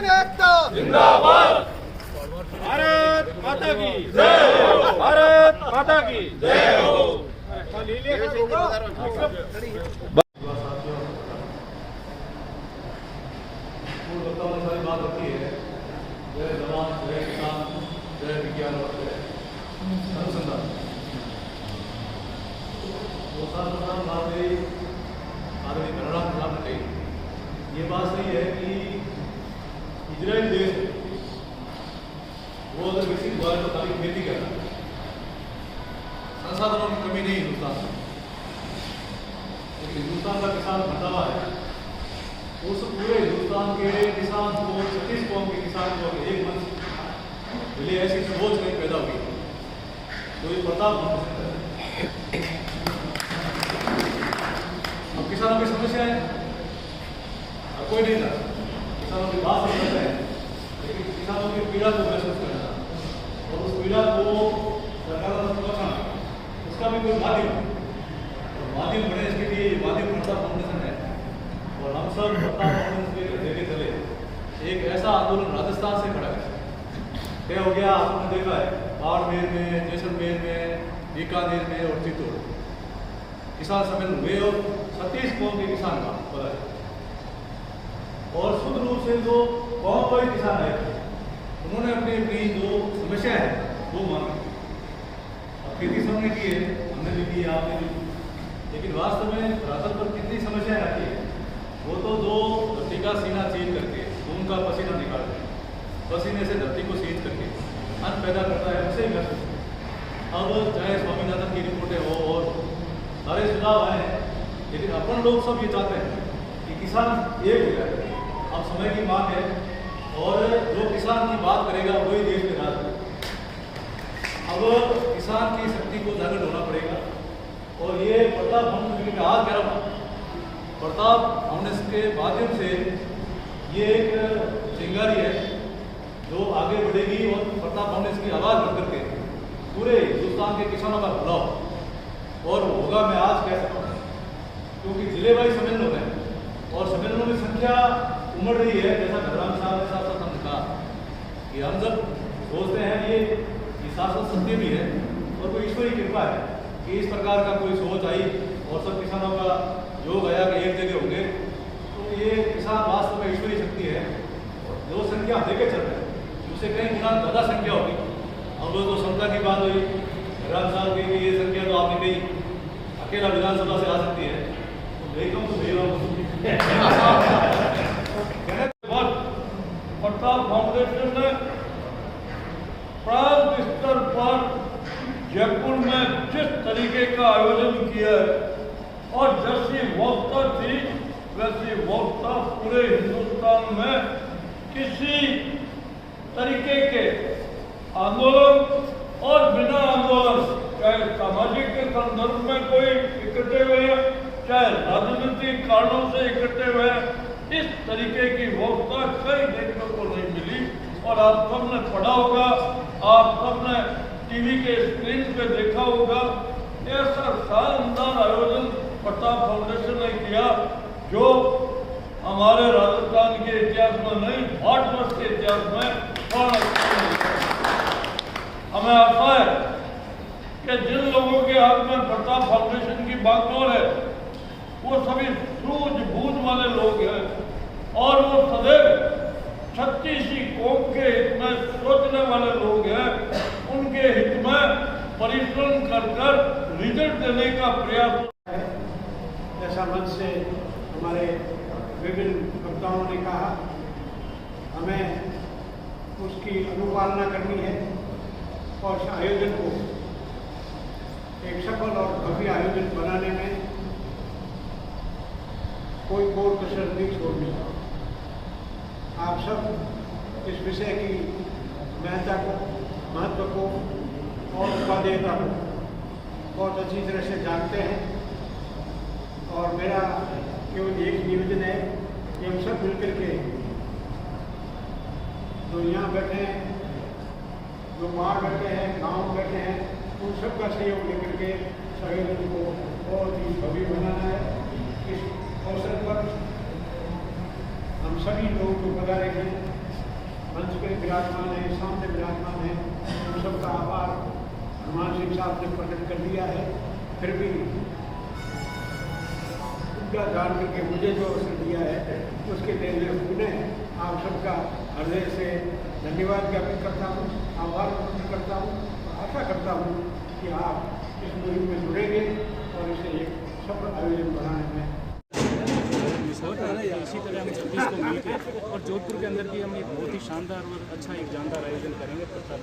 किसान एकता जिंदाबाद। भारत माता की जय हो। भारत माता की जय हो। सारी बात होती है, जय जवान जय किसान जय विज्ञान और जय अनुसंधान। वो सर्वप्रथम बात मेरी आदरणीय करुणा प्रसाद ने कही, ये बात सही है कि इजराइल देश वो अगर विकसित हुआ है तो खाली खेती कर रहा है, संसाधनों की कमी नहीं हिंदुस्तान में। हिंदुस्तान का किसान बंधा हुआ है, उस पूरे हिंदुस्तान के किसान को 36 कौम के किसान को एक मन मिले, ऐसी सोच नहीं पैदा हुई तो ये प्रताप अब किसानों की समस्या है, अब कोई नहीं था, किसानों की बात समझते हैं, लेकिन किसानों की पीड़ा को महसूस करना और उस पीड़ा को सरकार तक पहुँचाना, उसका भी कोई माध्यम बने। इसके लिए माध्यम प्रताप फाउंडेशन है और हम सब प्रताप फाउंडेशन के लेके चले एक ऐसा आंदोलन राजस्थान से खड़ा है, तय हो गया। आपने देखा है बाड़मेर में, जैसलमेर में, बीकानेर में और चित्तौड़ किसान सम्मेलन हुए और 36 कौम के किसान का पता है और शुद्ध रूप से जो कौम वाले किसान है उन्होंने अपनी अपनी जो समस्या है वो मांगी। अब खेती सबने की है, हमने भी की, आपने भी, लेकिन वास्तव में धरातल पर कितनी समस्याएं आती है वो तो जो धरती का सीना चीर करके खून का पसीना निकालते हैं, पसीने से धरती को सींच करके अन्न पैदा करता है, उसे महसूस। अब चाहे स्वामीनाथन की रिपोर्टें हो और सारे सुझाव आए हैं, लेकिन अपन लोग सब ये चाहते हैं कि किसान एक हो जाए। अब समय की मांग है और जो किसान की बात करेगा वही देश में राज करेगा। अब किसान की शक्ति को जागृत होना पड़ेगा और ये प्रताप फाउंडेशन का आज कह रहा हूँ, प्रताप फाउंडेशन के माध्यम से ये एक चिंगारी है जो आगे बढ़ेगी और प्रताप फाउंडेशन की आवाज़ बन करके पूरे हिंदुस्तान के किसानों का भला और होगा। मैं आज कह सकता हूँ क्योंकि जिले वाइज सम्मेलन हो रहे हैं और सम्मेलनों की संख्या उमड़ रही है। जैसा घबराम साहब ने साथ साथ हमने कहा कि हम जब सोचते हैं ये शासन सत्य भी है और कोई ईश्वरी कृपा है कि इस प्रकार का कोई सोच आई और सब किसानों का योग आया कि एक जगह होंगे, तो ये किसान वास्तव में ईश्वरी शक्ति है। जो संख्या देखे चल रहे हैं उससे कई गुना ज़्यादा संख्या होगी। अब तो क्षमता की बात हुई, घबराम साहब की ये संख्या तो आपने कही अकेला विधानसभा से आ सकती है, देखो तो भेजा प्रताप फाउंडेशन ने प्रांत स्तर पर जयपुर में जिस तरीके का आयोजन किया है और जैसी वक्ता थी वैसी वक्ता पूरे हिंदुस्तान में किसी तरीके के आंदोलन और बिना आंदोलन, चाहे सामाजिक के संदर्भ में कोई इकट्ठे हुए हैं, चाहे राजनीतिक कारणों से इकट्ठे हुए, इस तरीके की वक्ता कहीं देखने को नहीं मिली। और आप सबने पढ़ा होगा, आप सबने टीवी के स्क्रीन पे देखा होगा, ऐसा शानदार आयोजन प्रताप फाउंडेशन ने किया जो हमारे राजस्थान के इतिहास में नहीं, भारतवर्ष के इतिहास में हमें आशा है कि जिन लोगों के हाथ में प्रताप फाउंडेशन की बागडोर है वो सभी सूझबूझ वाले लोग हैं और वो सदैव 36 कौम के हित में सोचने वाले लोग हैं। उनके हित में परिश्रम कर रिजल्ट देने का प्रयास है। ऐसा मंच से हमारे विभिन्न वक्ताओं ने कहा, हमें उसकी अनुपालना करनी है और इस आयोजन को एक सफल और भव्य आयोजन बनाने में कोई कोर कसर नहीं छोड़नी। आप सब इस विषय की महत्व को और उपादेयता को बहुत अच्छी तरह से जानते हैं और मेरा केवल एक निवेदन है कि हम सब मिलकर के जो यहाँ बैठे हैं, जो बाहर बैठे हैं, गांव बैठे हैं, उन सब का सहयोग लेकर के आयोजन को बहुत ही भव्य बनाना है। इस अवसर पर हम सभी लोगों को बधाई हैं। मंच पे विराजमान है, सामने विराजमान है, उन सबका आभार हनुमान सिंह साहब ने प्रकट कर दिया है। फिर भी उनका जान करके मुझे जो अवसर दिया है उसके लिए मैं पुनः आप सबका हृदय से धन्यवाद ज्ञापित करता हूँ, आभार व्यक्त करता हूँ और आशा करता हूँ कि आप इस मुहिम में जुड़ेंगे और इसे एक सफल आयोजन बनाने में। इसी तरह हम 26 को मिलकर और जोधपुर के अंदर भी हम एक बहुत ही शानदार और अच्छा एक जानदार आयोजन करेंगे प्रताप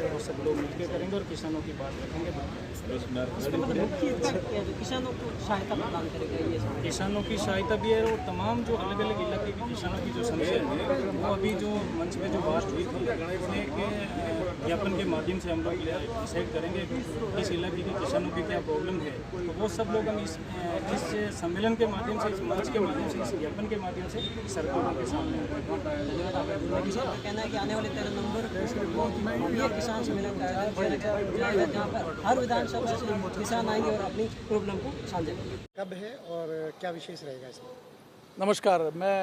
और सब लोग मिलकर करेंगे और किसानों की बात रखेंगे। किसानों को सहायता प्रदान करेगा ये सब। किसानों की सहायता भी है और तमाम जो अलग अलग इलाके के किसानों की जो समस्या है वो अभी जो मंच में जो बात हुई थी उसने के ज्ञापन के माध्यम से हम लोग डिसाइड करेंगे इस इलाके के किसानों की क्या प्रॉब्लम है, तो वो सब लोग हम इस सम्मेलन के माध्यम से, इस मंच के माध्यम से, इस ज्ञापन के माध्यम से सरकार के सामने कहना है कि आने वाले 13 नवंबर को ये किसान सम्मेलन का आयोजन किया जाएगा जहाँ पर हर विधानसभा से किसान आएंगे और अपनी प्रॉब्लम को साझा करेंगे। कब है और क्या विशेष रहेगा इसमें? नमस्कार, मैं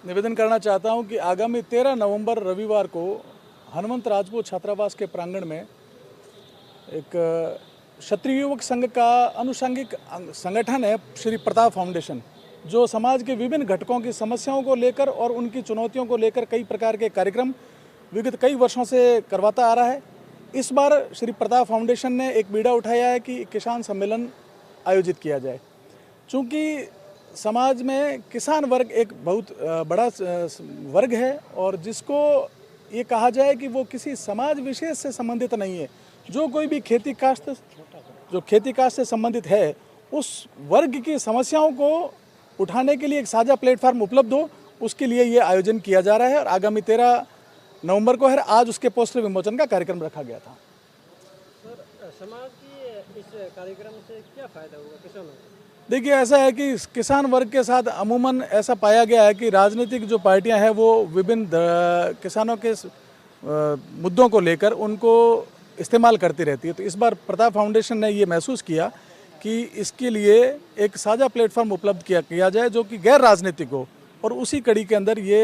निवेदन करना चाहता हूं कि आगामी 13 नवंबर रविवार को हनुमंत राजपूत छात्रावास के प्रांगण में एक क्षत्रिय युवक संघ का अनुषंगिक संगठन है श्री प्रताप फाउंडेशन, जो समाज के विभिन्न घटकों की समस्याओं को लेकर और उनकी चुनौतियों को लेकर कई प्रकार के कार्यक्रम विगत कई वर्षों से करवाता आ रहा है। इस बार श्री प्रताप फाउंडेशन ने एक बीड़ा उठाया है कि किसान सम्मेलन आयोजित किया जाए। चूँकि समाज में किसान वर्ग एक बहुत बड़ा वर्ग है और जिसको ये कहा जाए कि वो किसी समाज विशेष से संबंधित नहीं है। जो कोई भी खेती काश्त से संबंधित है, उस वर्ग की समस्याओं को उठाने के लिए एक साझा प्लेटफार्म उपलब्ध हो, उसके लिए ये आयोजन किया जा रहा है और आगामी 13 नवंबर को है। आज उसके पोस्टर विमोचन का कार्यक्रम रखा गया था। सर, समाज की इस कार्यक्रम से क्या फायदा होगा किसानों को? देखिए, ऐसा है कि किसान वर्ग के साथ अमूमन ऐसा पाया गया है कि राजनीतिक जो पार्टियां हैं वो विभिन्न किसानों के मुद्दों को लेकर उनको इस्तेमाल करती रहती है। तो इस बार प्रताप फाउंडेशन ने ये महसूस किया कि इसके लिए एक साझा प्लेटफॉर्म उपलब्ध किया जाए जो कि गैर राजनीतिक हो, और उसी कड़ी के अंदर ये